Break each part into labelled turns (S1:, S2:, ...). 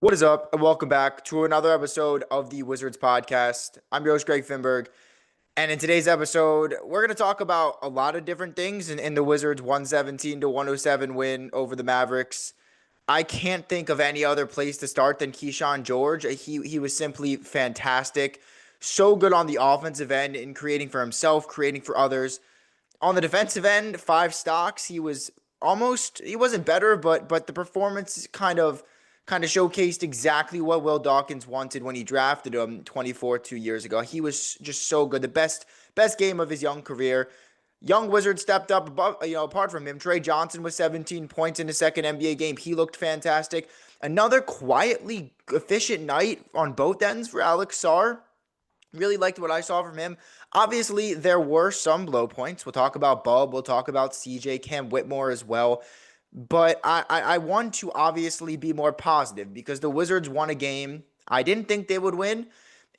S1: What is up, and welcome back to another episode of the Wizards podcast. I'm your host, Greg Finberg, and in today's episode, we're going to talk about a lot of different things in the Wizards' 117-107 win over the Mavericks. I can't think of any other place to start than Kyshawn George. He was simply fantastic, so good on the offensive end in creating for himself, creating for others. On the defensive end, 5 stocks. He wasn't better, but the performance kind of showcased exactly what Will Dawkins wanted when he drafted him 2 years ago. He was just so good. The best game of his young career. Young Wizard stepped up above, apart from him. Tre Johnson was 17 points in his second NBA game. He looked fantastic. Another quietly efficient night on both ends for Alex Sarr. Really liked what I saw from him. Obviously, there were some low points. We'll talk about Bub. We'll talk about CJ, Cam Whitmore as well. But I want to obviously be more positive because the Wizards won a game I didn't think they would win.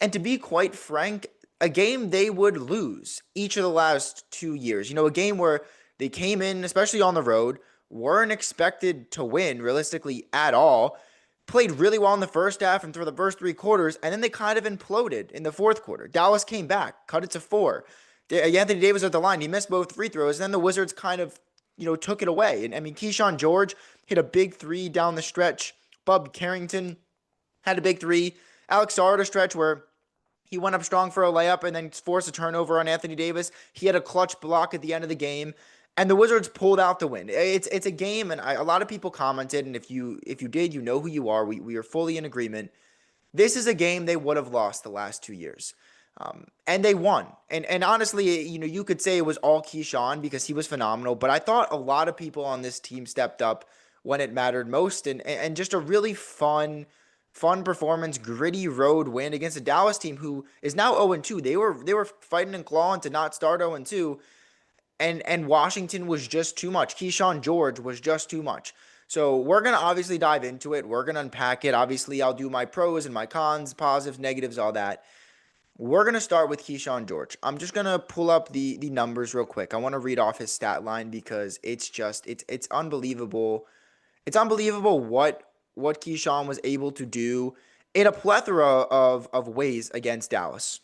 S1: And to be quite frank, a game they would lose each of the last 2 years. A game where they came in, especially on the road, weren't expected to win realistically at all. Played really well in the first half and through the first 3 quarters, and then they kind of imploded in the fourth quarter. Dallas came back, cut it to 4. Anthony Davis at the line, he missed both free throws, and then the Wizards kind of took it away. And I mean, Kyshawn George hit a big 3 down the stretch. Bub Carrington had a big 3. Alex Sarr had a stretch where he went up strong for a layup and then forced a turnover on Anthony Davis. He had a clutch block at the end of the game, and the Wizards pulled out the win. It's a game, and a lot of people commented, and if you did, you know who you are. We are fully in agreement. This is a game they would have lost the last 2 years. And they won. And honestly, you could say it was all Kyshawn because he was phenomenal, but I thought a lot of people on this team stepped up when it mattered most, and just a really fun performance, gritty road win against a Dallas team who is now 0-2. They were fighting and clawing to not start 0-2, and Washington was just too much. Kyshawn George was just too much. So we're going to obviously dive into it. We're going to unpack it. Obviously, I'll do my pros and my cons, positives, negatives, all that. We're going to start with Kyshawn George. I'm just going to pull up the numbers real quick. I want to read off his stat line because it's unbelievable. It's unbelievable what Kyshawn was able to do in a plethora of ways against Dallas.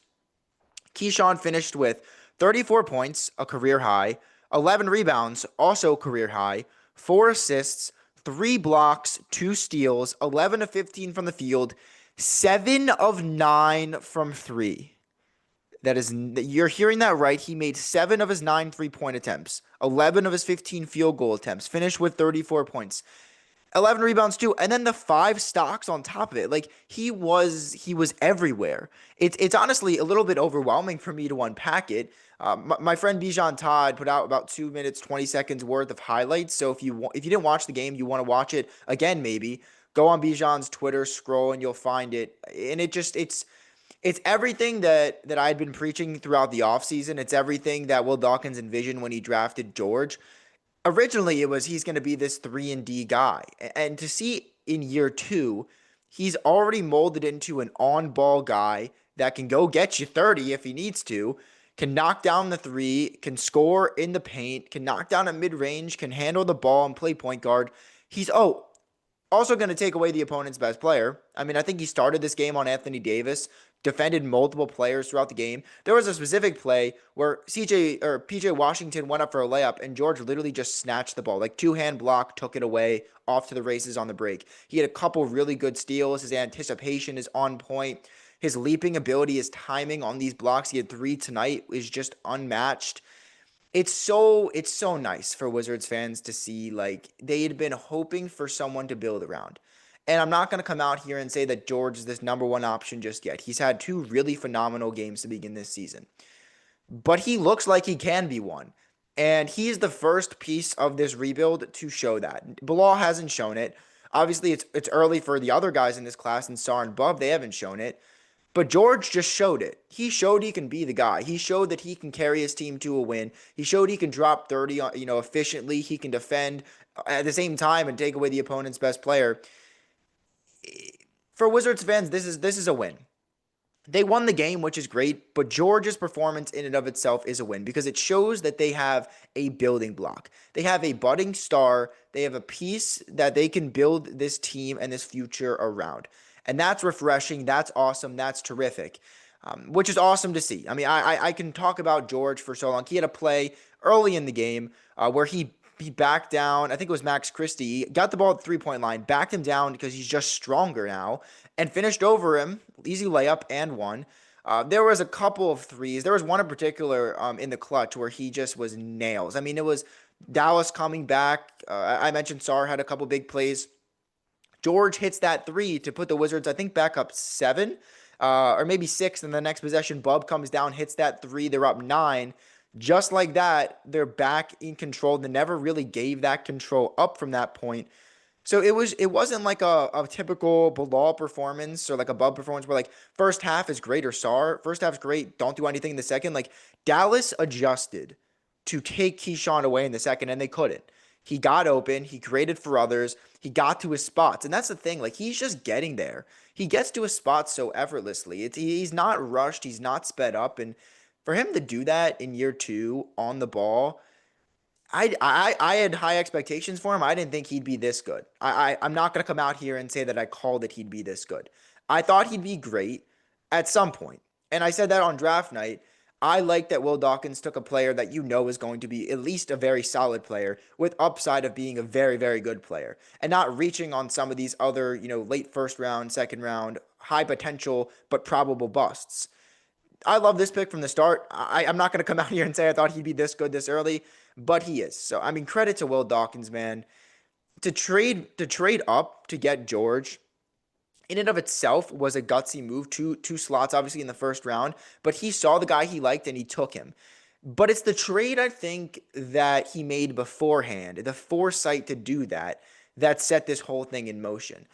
S1: Kyshawn finished with 34 points, a career high, 11 rebounds, also career high, 4 assists, 3 blocks, 2 steals, 11 of 15 from the field, 7 of 9 from 3. You're hearing that right. He made 7 of his 9 3-point attempts, 11 of his 15 field goal attempts, finished with 34 points, 11 rebounds too, and then the 5 stocks on top of it. Like he was everywhere. It's honestly a little bit overwhelming for me to unpack it. My friend Bijan Todd put out about 2 minutes 20 seconds worth of highlights. So if you didn't watch the game, you want to watch it again, maybe go on Bijan's Twitter, scroll, and you'll find it. And it's everything that I had been preaching throughout the offseason. It's everything that Will Dawkins envisioned when he drafted George. Originally, it was he's going to be this 3-and-D guy. And to see in year 2, he's already molded into an on-ball guy that can go get you 30 if he needs to, can knock down the 3, can score in the paint, can knock down at mid-range, can handle the ball and play point guard. He's also going to take away the opponent's best player. I mean, I think he started this game on Anthony Davis, defended multiple players throughout the game. There was a specific play where PJ Washington went up for a layup and George literally just snatched the ball. Like 2-hand block, took it away, off to the races on the break. He had a couple really good steals. His anticipation is on point. His leaping ability, his timing on these blocks, he had 3 tonight, is just unmatched. It's so nice for Wizards fans to see, like, they had been hoping for someone to build around. And I'm not going to come out here and say that George is this number 1 option just yet. He's had 2 really phenomenal games to begin this season. But he looks like he can be one. And he's the first piece of this rebuild to show that. Bilal hasn't shown it. Obviously, it's early for the other guys in this class, and Sarr and Bub, they haven't shown it. But George just showed it. He showed he can be the guy. He showed that he can carry his team to a win. He showed he can drop 30, efficiently. He can defend at the same time and take away the opponent's best player. For Wizards fans, this is a win. They won the game, which is great, but Georgia's performance in and of itself is a win because it shows that they have a building block. They have a budding star. They have a piece that they can build this team and this future around. And that's refreshing. That's awesome. That's terrific, which is awesome to see. I mean, I can talk about George for so long. He had a play early in the game where he backed down. I think it was Max Christie. He got the ball at the 3-point line, backed him down because he's just stronger now, and finished over him. Easy layup and one. There was a couple of threes. There was one in particular in the clutch where he just was nails. I mean, it was Dallas coming back. I mentioned Sarr had a couple big plays. George hits that three to put the Wizards, I think, back up 7 or maybe 6. And the next possession, Bub comes down, hits that three. They're up 9. Just like that, they're back in control. They never really gave that control up from that point. So it wasn't like a typical Bilal performance or like a Bub performance where like first half is great or Sarr. First half's great, don't do anything in the second. Like Dallas adjusted to take Kyshawn away in the second, and they couldn't. He got open, he created for others, he got to his spots. And that's the thing, like he's just getting there. He gets to his spots so effortlessly. He's not rushed, he's not sped up. And for him to do that in year 2 on the ball, I had high expectations for him. I didn't think he'd be this good. I'm not going to come out here and say that I called it he'd be this good. I thought he'd be great at some point. And I said that on draft night. I like that Will Dawkins took a player that you know is going to be at least a very solid player with upside of being a very, very good player and not reaching on some of these other, late first round, second round, high potential, but probable busts. I love this pick from the start. I'm not going to come out here and say I thought he'd be this good this early, but he is. So, I mean, credit to Will Dawkins, man. To trade up to get George in and of itself was a gutsy move. Two slots, obviously, in the first round, but he saw the guy he liked and he took him. But it's the trade, I think, that he made beforehand, the foresight to do that, that set this whole thing in motion.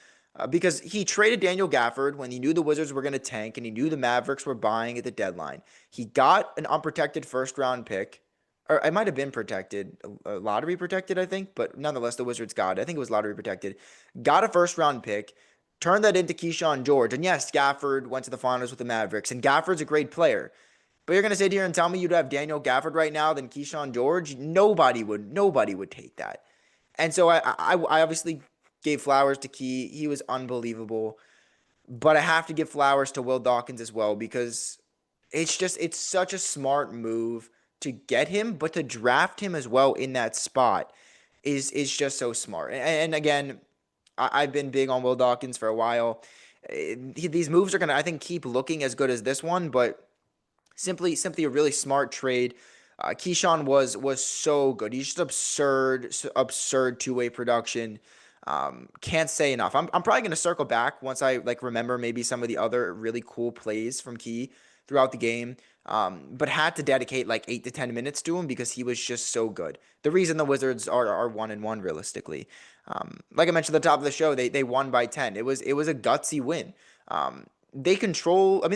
S1: Because he traded Daniel Gafford when he knew the Wizards were going to tank and he knew the Mavericks were buying at the deadline. He got an unprotected first round pick, or it might have been protected, lottery protected, I think, but nonetheless, the Wizards got it. I think it was lottery protected. Got a first round pick, turned that into Kyshawn George. And yes, Gafford went to the finals with the Mavericks, and Gafford's a great player. But you're going to sit here and tell me you'd have Daniel Gafford right now than Kyshawn George? Nobody would take that. And so I obviously gave flowers to Key. He was unbelievable. But I have to give flowers to Will Dawkins as well because it's such a smart move to get him, but to draft him as well in that spot is just so smart. And again, I've been big on Will Dawkins for a while. These moves are going to, I think, keep looking as good as this one, but simply a really smart trade. Kyshawn was so good. He's just absurd two-way production. Can't say enough. I'm probably going to circle back once I remember maybe some of the other really cool plays from Key throughout the game. But had to dedicate 8 to 10 minutes to him because he was just so good. The reason the Wizards are 1-1 realistically. Like I mentioned at the top of the show, they won by 10. It was a gutsy win. They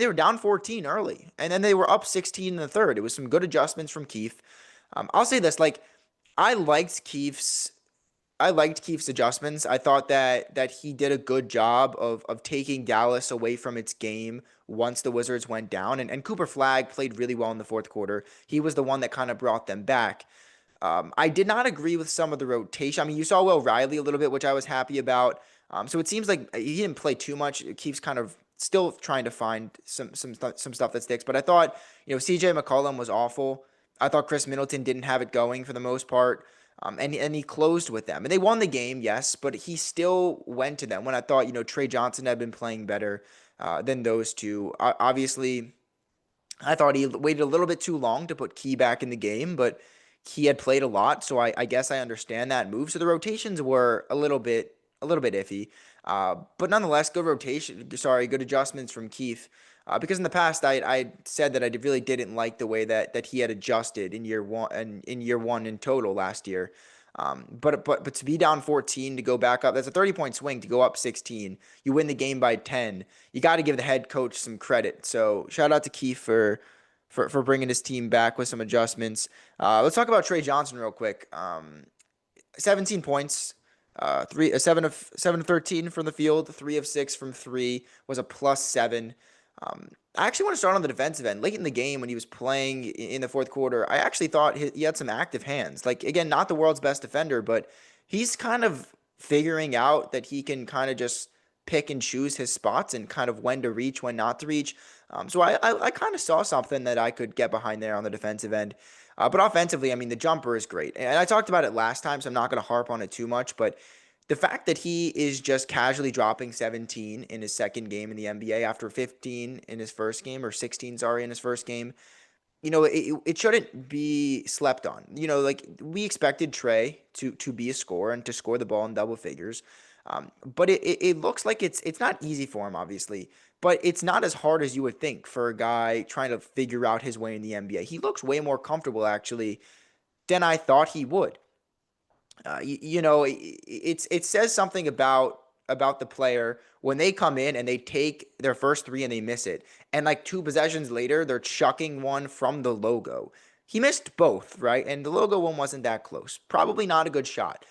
S1: were down 14 early, and then they were up 16 in the third. It was some good adjustments from Keefe. I'll say this, I liked Keefe's adjustments. I thought that he did a good job of taking Dallas away from its game once the Wizards went down. And Cooper Flagg played really well in the fourth quarter. He was the one that kind of brought them back. I did not agree with some of the rotation. I mean, you saw Will Riley a little bit, which I was happy about. So it seems like he didn't play too much. Keeps kind of still trying to find some stuff that sticks. But I thought, CJ McCollum was awful. I thought Chris Middleton didn't have it going for the most part. And he closed with them. And they won the game, yes, but he still went to them when I thought, Tre Johnson had been playing better than those two. Obviously, I thought he waited a little bit too long to put Key back in the game, but he had played a lot, so I guess I understand that move. So the rotations were a little bit iffy. But nonetheless, good adjustments from Keefe. Because in the past, I said that I really didn't like the way that he had adjusted in year one in total last year. But to be down 14 to go back up, that's a 30-point swing to go up 16. You win the game by 10. You got to give the head coach some credit. So shout out to Keefe for bringing his team back with some adjustments. Let's talk about Tre Johnson real quick. 17 points. 7 of 13 from the field, 3 of 6 from 3, was a +7. I actually want to start on the defensive end. Late in the game when he was playing in the fourth quarter, I actually thought he had some active hands. Like, again, not the world's best defender, but he's kind of figuring out that he can kind of just pick and choose his spots and kind of when to reach, when not to reach. So I kind of saw something that I could get behind there on the defensive end. But offensively, I mean, the jumper is great. And I talked about it last time, so I'm not going to harp on it too much. But the fact that he is just casually dropping 17 in his second game in the NBA after 15 in his first game, or 16, sorry, in his first game, it shouldn't be slept on. Like we expected Tre to be a scorer and to score the ball in double figures. But it looks like it's not easy for him, obviously, but it's not as hard as you would think for a guy trying to figure out his way in the NBA. He looks way more comfortable, actually, than I thought he would. It says something about the player when they come in and they take their first three and they miss it, and like two possessions later they're chucking one from the logo. He missed both, right? And the logo one wasn't that close. Probably not a good shot,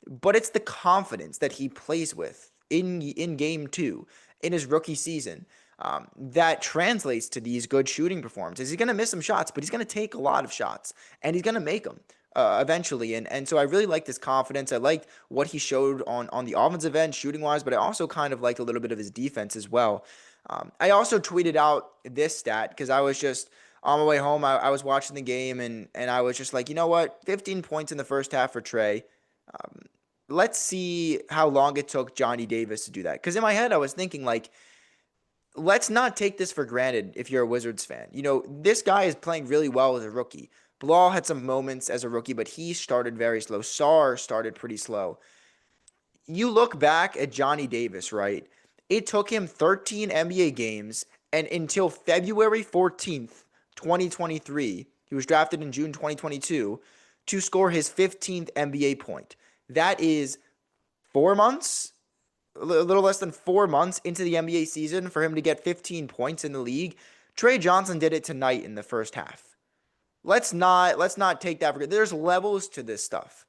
S1: but it's the confidence that he plays with in game two in his rookie season. That translates to these good shooting performances. He's going to miss some shots, but he's going to take a lot of shots, and he's going to make them eventually. And so I really liked his confidence. I liked what he showed on the offensive end, shooting wise, but I also kind of liked a little bit of his defense as well. I also tweeted out this stat because I was just on my way home. I was watching the game, and I was just like, you know what? 15 points in the first half for Tre. Let's see how long it took Johnny Davis to do that. Because in my head, I was thinking, like, let's not take this for granted if you're a Wizards fan. This guy is playing really well as a rookie. Bilal had some moments as a rookie, but he started very slow. Sarr started pretty slow. You look back at Johnny Davis, right? It took him 13 NBA games, and until February 14th, 2023, he was drafted in June 2022, to score his 15th NBA point. That is 4 months, a little less than 4 months into the NBA season for him to get 15 points in the league. Tre Johnson did it tonight in the first half. Let's not take that for granted. There's levels to this stuff.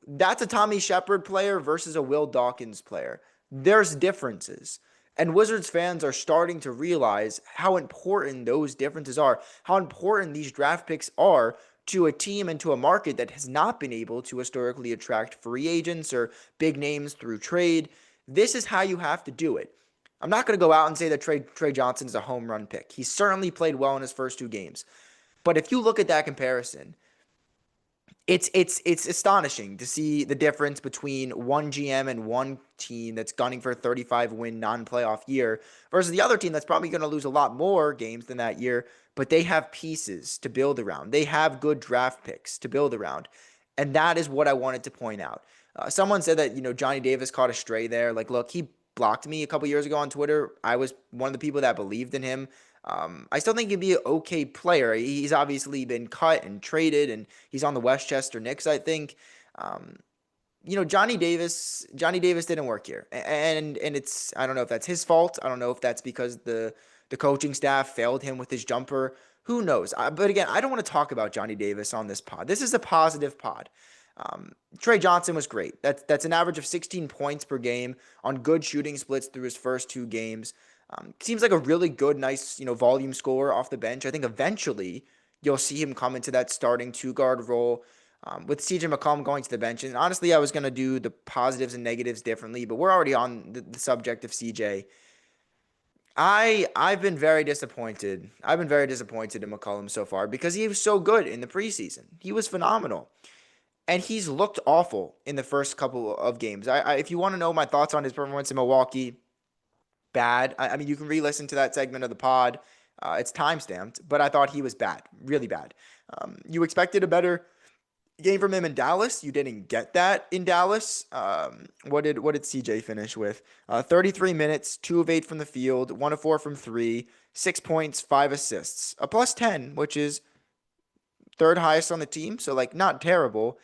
S1: That's a Tommy Shepard player versus a Will Dawkins player. There's differences. And Wizards fans are starting to realize how important those differences are, how important these draft picks are to a team and to a market that has not been able to historically attract free agents or big names through trade. This is how you have to do it. I'm not going to go out and say that Tre Johnson is a home run pick. He certainly played well in his first two games. But if you look at that comparison, it's astonishing to see the difference between one GM and one team that's gunning for a 35-win non-playoff year versus the other team that's probably going to lose a lot more games than that year, but they have pieces to build around. They have good draft picks to build around. And that is what I wanted to point out. Someone said that, Johnny Davis caught a stray there. Like, look, he blocked me a couple years ago on Twitter. I was one of the people that believed in him. I still think he'd be an okay player. He's obviously been cut and traded, and he's on the Westchester Knicks, I think. Johnny Davis didn't work here, and it's, I don't know if that's his fault. I don't know if that's because the coaching staff failed him with his jumper. Who knows? But again, I don't want to talk about Johnny Davis on this pod. This is a positive pod. Tre Johnson was great. That's an average of 16 points per game on good shooting splits through his first two games. Seems like a really good, nice, volume scorer off the bench. I think eventually you'll see him come into that starting two-guard role with CJ McCollum going to the bench. And honestly, I was going to do the positives and negatives differently, but we're already on the subject of CJ. I've been very disappointed. I've been very disappointed in McCollum so far because he was so good in the preseason. He was phenomenal. And he's looked awful in the first couple of games. If you want to know my thoughts on his performance in Milwaukee, bad. I mean, you can re-listen to that segment of the pod. It's time-stamped, but I thought he was bad, really bad. You expected a better game from him in Dallas. You didn't get that in Dallas. What did CJ finish with? 33 minutes, 2 of 8 from the field, 1 of 4 from 3, 6 points, 5 assists, a +10, which is third highest on the team, so like not terrible.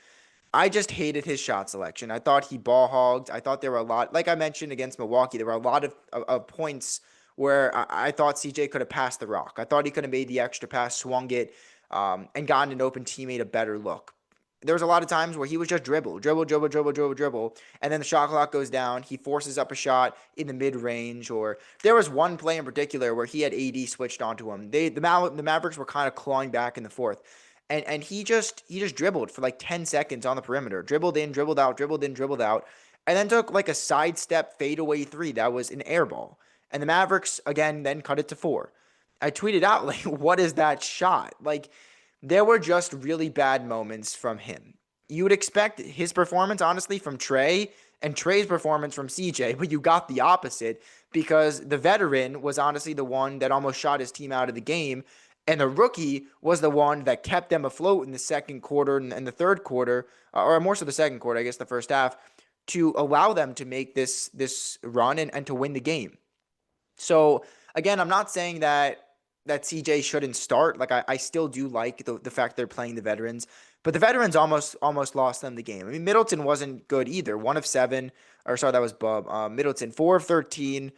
S1: I just hated his shot selection. I thought he ball hogged. I thought there were a lot, like I mentioned against Milwaukee, there were a lot of points where I thought CJ could have passed the rock. I thought he could have made the extra pass, swung it, and gotten an open teammate a better look. there was a lot of times where he was just dribble, and then the shot clock goes down. He forces up a shot in the mid range, or there was one play in particular where he had AD switched onto him. The Mavericks were kind of clawing back in the fourth, and he just dribbled for like 10 seconds on the perimeter, dribbled in, dribbled out, dribbled in, dribbled out, and then took like a sidestep fadeaway three that was an air ball, and the Mavericks again then cut it to four. I tweeted out like, what is that shot? Like, there were just really bad moments from him. You would expect his performance, honestly, from Tre and Tre's performance from CJ, but you got the opposite because the veteran was honestly the one that almost shot his team out of the game. And the rookie was the one that kept them afloat in the second quarter and the third quarter, or more so the second quarter, I guess the first half, to allow them to make this run and to win the game. So again, I'm not saying that CJ shouldn't start. Like I still do like the fact they're playing the veterans, but the veterans almost lost them the game. I mean, Middleton wasn't good either. 1 of 7, or sorry, that was Bub. Middleton 4 of 13,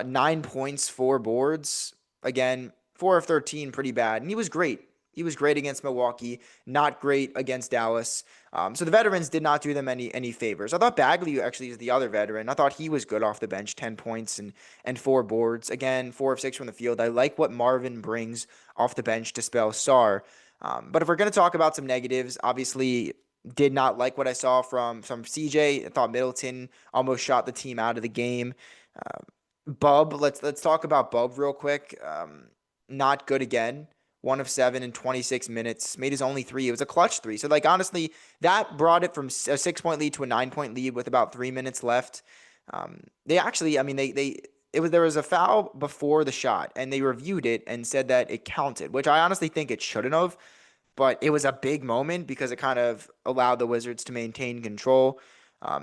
S1: 9 points, 4 boards. Again, 4 of 13, pretty bad, and he was great. He was great against Milwaukee, not great against Dallas. So the veterans did not do them any favors. I thought Bagley actually is the other veteran. I thought he was good off the bench, 10 points and 4 boards. Again, 4 of 6 from the field. I like what Marvin brings off the bench to spell Sarr. But if we're going to talk about some negatives, obviously did not like what I saw from CJ. I thought Middleton almost shot the team out of the game. Bub, let's talk about Bub real quick. Not good again. 1 of 7 in 26 minutes, made his only three. It was a clutch three. So, like, honestly, that brought it from a 6-point lead to a 9-point lead with about 3 minutes left. They actually, I mean, there was a foul before the shot, and they reviewed it and said that it counted, which I honestly think it shouldn't have, but it was a big moment because it kind of allowed the Wizards to maintain control.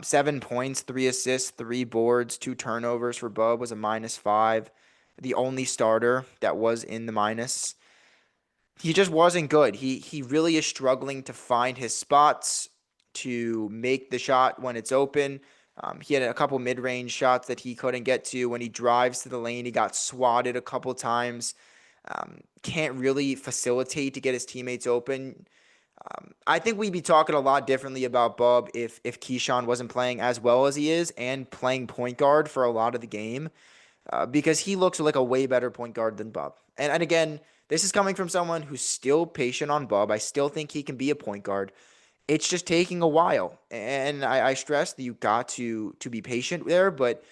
S1: 7 points, 3 assists, 3 boards, 2 turnovers for Bub was a -5. The only starter that was in the minus. He just wasn't good. He really is struggling to find his spots, to make the shot when it's open. He had a couple mid-range shots that he couldn't get to. When he drives to the lane, he got swatted a couple times. Can't really facilitate to get his teammates open. I think we'd be talking a lot differently about Bub if Kyshawn wasn't playing as well as he is and playing point guard for a lot of the game, because he looks like a way better point guard than Bub. And again, this is coming from someone who's still patient on Bub. I still think he can be a point guard. It's just taking a while. And I stress that you got to be patient there, but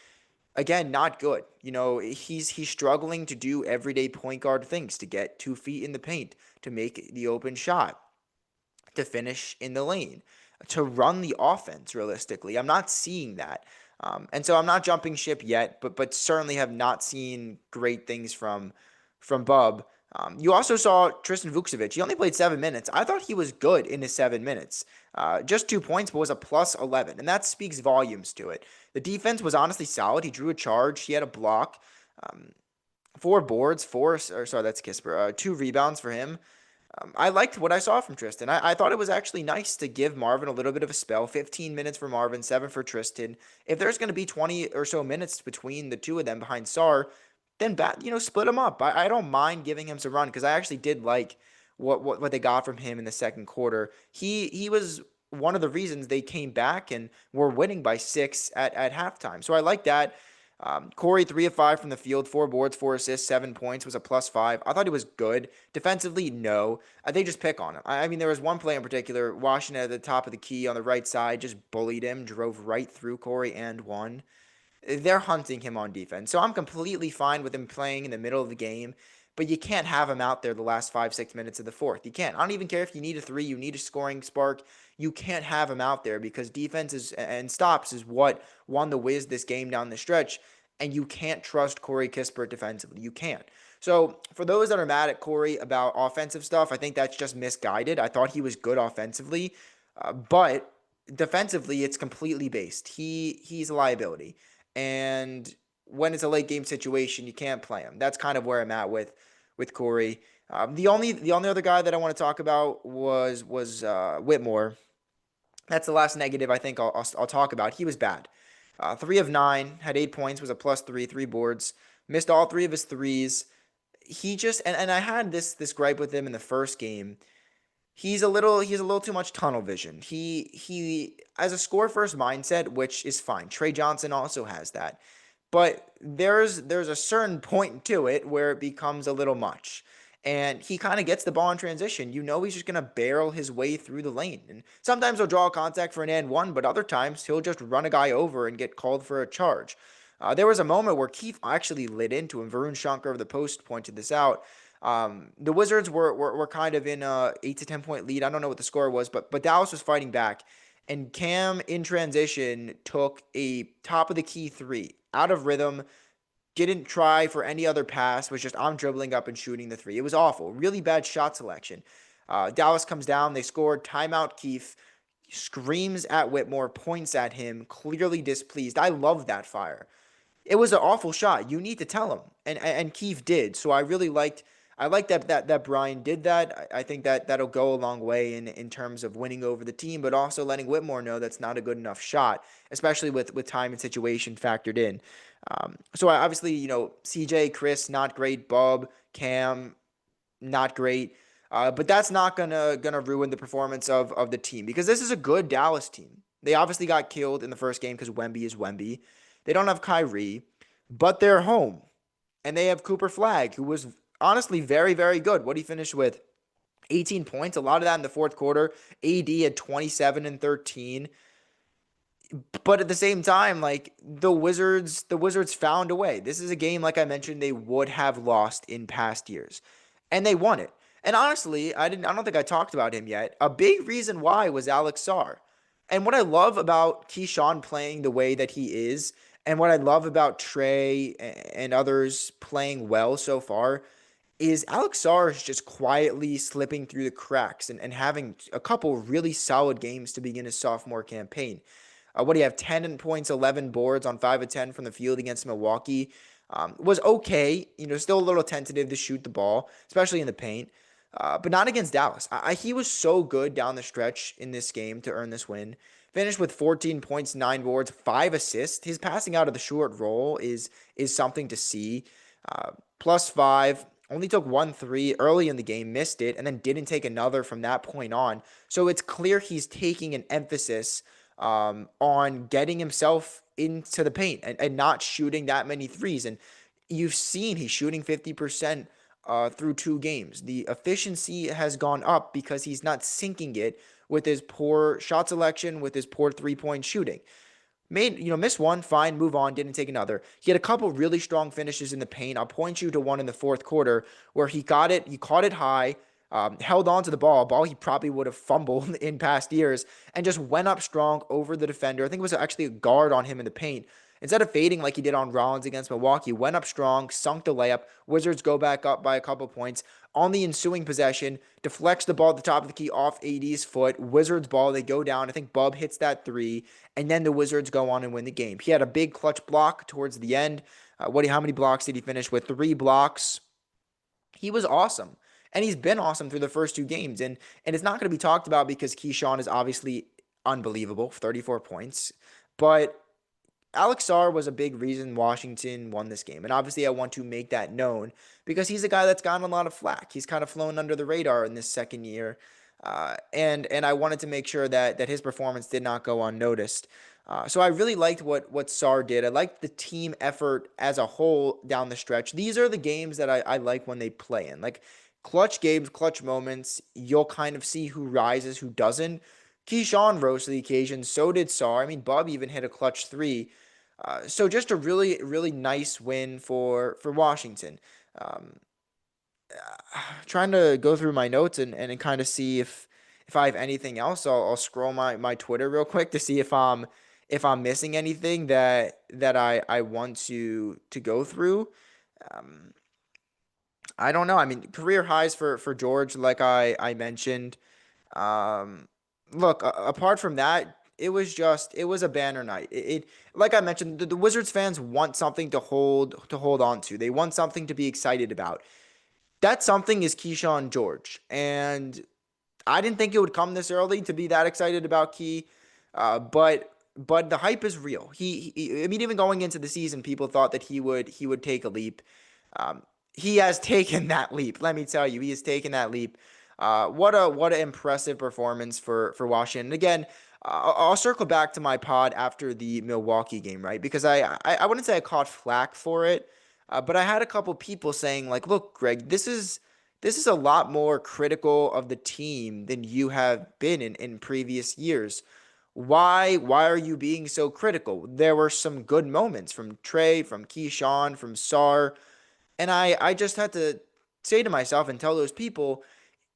S1: again, not good. You know, he's struggling to do everyday point guard things, to get 2 feet in the paint, to make the open shot, to finish in the lane, to run the offense realistically. I'm not seeing that. And so I'm not jumping ship yet, but certainly have not seen great things from Bub. You also saw Tristan Vukcevic. He only played 7 minutes. I thought he was good in his 7 minutes. Just 2 points, but was a +11, and that speaks volumes to it. The defense was honestly solid. He drew a charge. He had a block. 4 boards, that's Kisper. 2 rebounds for him. I liked what I saw from Tristan. I thought it was actually nice to give Marvin a little bit of a spell. 15 minutes for Marvin, 7 for Tristan. If there's going to be 20 or so minutes between the two of them behind Sarr, then split them up. I don't mind giving him some run because I actually did like what they got from him in the second quarter. He was one of the reasons they came back and were winning by 6 at halftime. So I like that. Corey, 3 of 5 from the field, 4 boards, 4 assists, 7 points, was a +5. I thought he was good. Defensively, no. They just pick on him. I mean, there was one play in particular, Washington at the top of the key on the right side, just bullied him, drove right through Corey and won. They're hunting him on defense. So I'm completely fine with him playing in the middle of the game, but you can't have him out there the last 5-6 minutes of the fourth. You can't. I don't even care if you need a 3, you need a scoring spark. You can't have him out there because defense and stops is what won the Wiz this game down the stretch, and you can't trust Corey Kispert defensively. You can't. So for those that are mad at Corey about offensive stuff, I think that's just misguided. I thought he was good offensively, but defensively, it's completely based. He's a liability. And when it's a late game situation, you can't play him. That's kind of where I'm at with Corey. The only other guy that I want to talk about was Whitmore. That's the last negative I think I'll talk about. He was bad. 3 of 9, had 8 points, was a +3, 3 boards, missed all 3 of his threes. He just and I had this gripe with him in the first game. he's a little too much tunnel vision. He has a score first mindset, which is fine. Tre Johnson also has that. But there's a certain point to it where it becomes a little much. And he kind of gets the ball in transition. You know he's just gonna barrel his way through the lane. And sometimes he'll draw a contact for an and one, but other times he'll just run a guy over and get called for a charge. There was a moment where Keith actually lit into him. Varun Shankar of the Post pointed this out. The Wizards were kind of in a 8 to 10 point lead. I don't know what the score was, but Dallas was fighting back, and Cam in transition took a top of the key three out of rhythm. Didn't try for any other pass. Was just I'm dribbling up and shooting the three. It was awful. Really bad shot selection. Dallas comes down. They scored. Timeout. Keith screams at Whitmore, points at him, clearly displeased. I love that fire. It was an awful shot. You need to tell him, and Keith did. So I like that Brian did that. I think that'll go a long way in terms of winning over the team, but also letting Whitmore know that's not a good enough shot, especially with time and situation factored in. So obviously, CJ, Chris, not great. Bub, Cam, not great. But that's not gonna ruin the performance of the team, because this is a good Dallas team. They obviously got killed in the first game because Wemby is Wemby. They don't have Kyrie, but they're home. And they have Cooper Flagg, who was honestly very, very good. What he finished with 18 points, a lot of that in the fourth quarter. AD at 27 and 13. But at the same time, like the Wizards found a way. This is a game, like I mentioned, they would have lost in past years. And they won it. And honestly, I don't think I talked about him yet. A big reason why was Alex Sarr. And what I love about Kyshawn playing the way that he is, and what I love about Tre and others playing well so far, is Alex Sarr is just quietly slipping through the cracks and having a couple really solid games to begin his sophomore campaign. What do you have? 10 points, 11 boards on 5 of 10 from the field against Milwaukee. Was okay. Still a little tentative to shoot the ball, especially in the paint. But not against Dallas. He was so good down the stretch in this game to earn this win. Finished with 14 points, 9 boards, 5 assists. His passing out of the short roll is something to see. +5. Only took 1 3 early in the game, missed it, and then didn't take another from that point on. So it's clear he's taking an emphasis on getting himself into the paint and not shooting that many threes. And you've seen he's shooting 50% through 2 games. The efficiency has gone up because he's not sinking it with his poor shot selection, with his poor 3-point shooting. Missed one, fine, move on, didn't take another. He had a couple really strong finishes in the paint. I'll point you to one in the fourth quarter where he caught it high, held on to the ball he probably would have fumbled in past years, and just went up strong over the defender. I think it was actually a guard on him in the paint. Instead of fading like he did on Rollins against Milwaukee, went up strong, sunk the layup. Wizards go back up by a couple points. On the ensuing possession, deflects the ball at the top of the key off AD's foot. Wizards ball, they go down. I think Bub hits that 3, and then the Wizards go on and win the game. He had a big clutch block towards the end. How many blocks did he finish with? 3 blocks. He was awesome. And he's been awesome through the first 2 games. And it's not going to be talked about because Kyshawn is obviously unbelievable, 34 points. But Alex Sarr was a big reason Washington won this game. And obviously I want to make that known because he's a guy that's gotten a lot of flack. He's kind of flown under the radar in this second year. And I wanted to make sure that his performance did not go unnoticed. So I really liked what Sarr did. I liked the team effort as a whole down the stretch. These are the games that I like when they play in. Like clutch games, clutch moments, you'll kind of see who rises, who doesn't. Kyshawn rose to the occasion. So did Sarr. I mean, Bob even hit a clutch 3. So just a really, really nice win for Washington. Um, Trying to go through my notes and kind of see if I have anything else. I'll scroll my Twitter real quick to see if I'm missing anything that I want to go through. Um, I don't know. I mean, career highs for George, like I mentioned. Um, Look, apart from that, it was a banner night. Like I mentioned, the Wizards fans want something to hold on to. They want something to be excited about. That something is Kyshawn George, and I didn't think it would come this early to be that excited about Key, but the hype is real. I mean, even going into the season, people thought that he would take a leap. He has taken that leap. Let me tell you, he has taken that leap. What an impressive performance for Washington. And again, I'll circle back to my pod after the Milwaukee game, right? Because I wouldn't say I caught flack for it, but I had a couple people saying like, "Look, Greg, this is a lot more critical of the team than you have been in previous years. Why are you being so critical? There were some good moments from Tre, from Kyshawn, from Sarr, and I just had to say to myself and tell those people,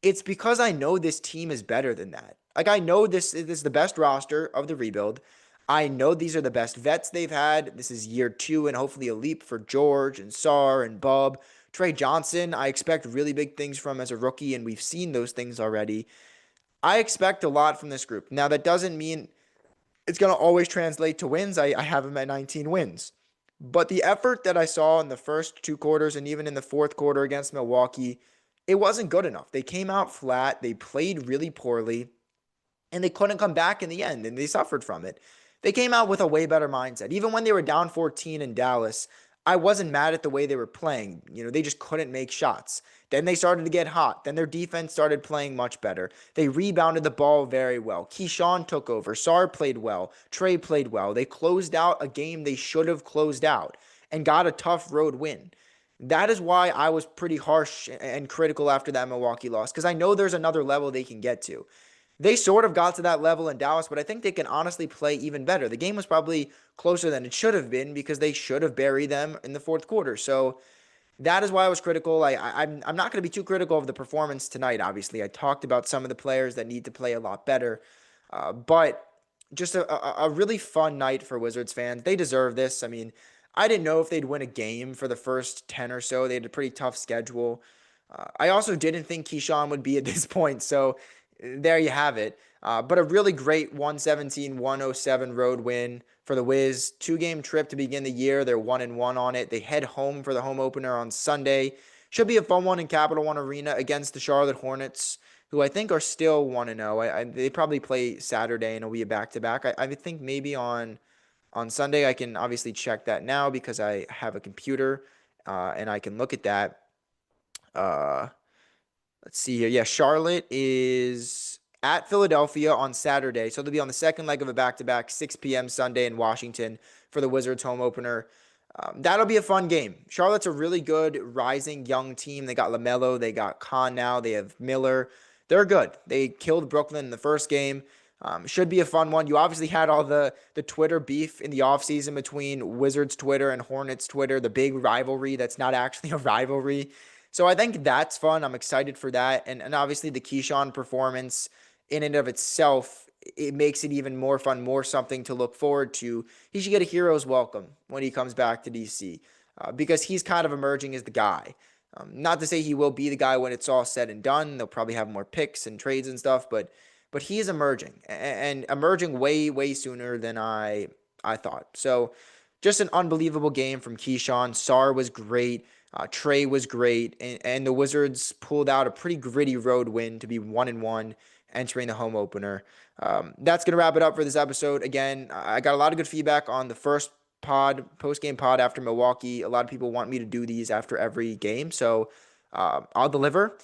S1: it's because I know this team is better than that. Like I know this is the best roster of the rebuild. I know these are the best vets they've had. This is year 2 and hopefully a leap for George and Sarr and Bub. Tre Johnson, I expect really big things from as a rookie, and we've seen those things already. I expect a lot from this group. Now, that doesn't mean it's going to always translate to wins. I have them at 19 wins. But the effort that I saw in the first 2 quarters and even in the fourth quarter against Milwaukee, it wasn't good enough. They came out flat. They played really poorly, and they couldn't come back in the end, and they suffered from it. They came out with a way better mindset. Even when they were down 14 in Dallas, I wasn't mad at the way they were playing. They just couldn't make shots. Then they started to get hot. Then their defense started playing much better. They rebounded the ball very well. Kyshawn took over. Sarr played well. Tre played well. They closed out a game they should have closed out and got a tough road win. That is why I was pretty harsh and critical after that Milwaukee loss, because I know there's another level they can get to. They sort of got to that level in Dallas, but I think they can honestly play even better. The game was probably closer than it should have been because they should have buried them in the fourth quarter. So that is why I was critical. I'm not going to be too critical of the performance tonight, obviously. I talked about some of the players that need to play a lot better. But just a really fun night for Wizards fans. They deserve this. I mean, I didn't know if they'd win a game for the first 10 or so. They had a pretty tough schedule. I also didn't think Kyshawn would be at this point. So there you have it. But a really great 117-107 road win for the Wiz. 2-game trip to begin the year. They're 1-1 on it. They head home for the home opener on Sunday. Should be a fun one in Capital One Arena against the Charlotte Hornets, who I think are still 1-0. They probably play Saturday and it'll be a back-to-back. I think maybe on Sunday. I can obviously check that now because I have a computer and I can look at that. Let's see here. Yeah, Charlotte is at Philadelphia on Saturday. So they'll be on the second leg of a back-to-back, 6 p.m. Sunday in Washington for the Wizards home opener. That'll be a fun game. Charlotte's a really good rising young team. They got LaMelo. They got Khan now. They have Miller. They're good. They killed Brooklyn in the first game. Should be a fun one. You obviously had all the Twitter beef in the offseason between Wizards Twitter and Hornets Twitter, the big rivalry that's not actually a rivalry. So I think that's fun. I'm excited for that. And obviously the Kyshawn performance in and of itself, it makes it even more fun, more something to look forward to. He should get a hero's welcome when he comes back to DC because he's kind of emerging as the guy. Not to say he will be the guy when it's all said and done. They'll probably have more picks and trades and stuff, but he is emerging and emerging way, way sooner than I thought. So just an unbelievable game from Kyshawn. Sarr was great. Tre was great, and the Wizards pulled out a pretty gritty road win to be 1-1 entering the home opener. That's going to wrap it up for this episode. Again, I got a lot of good feedback on the first post-game pod after Milwaukee. A lot of people want me to do these after every game, so I'll deliver.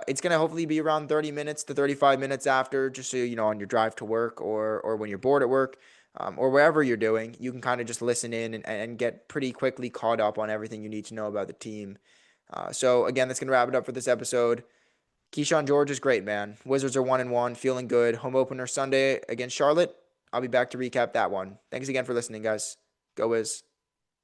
S1: It's going to hopefully be around 30 minutes to 35 minutes after, just so you know, on your drive to work or when you're bored at work. Or wherever you're doing, you can kind of just listen in and get pretty quickly caught up on everything you need to know about the team. So again, that's going to wrap it up for this episode. Kyshawn George is great, man. Wizards are 1-1, feeling good. Home opener Sunday against Charlotte. I'll be back to recap that one. Thanks again for listening, guys. Go Wiz.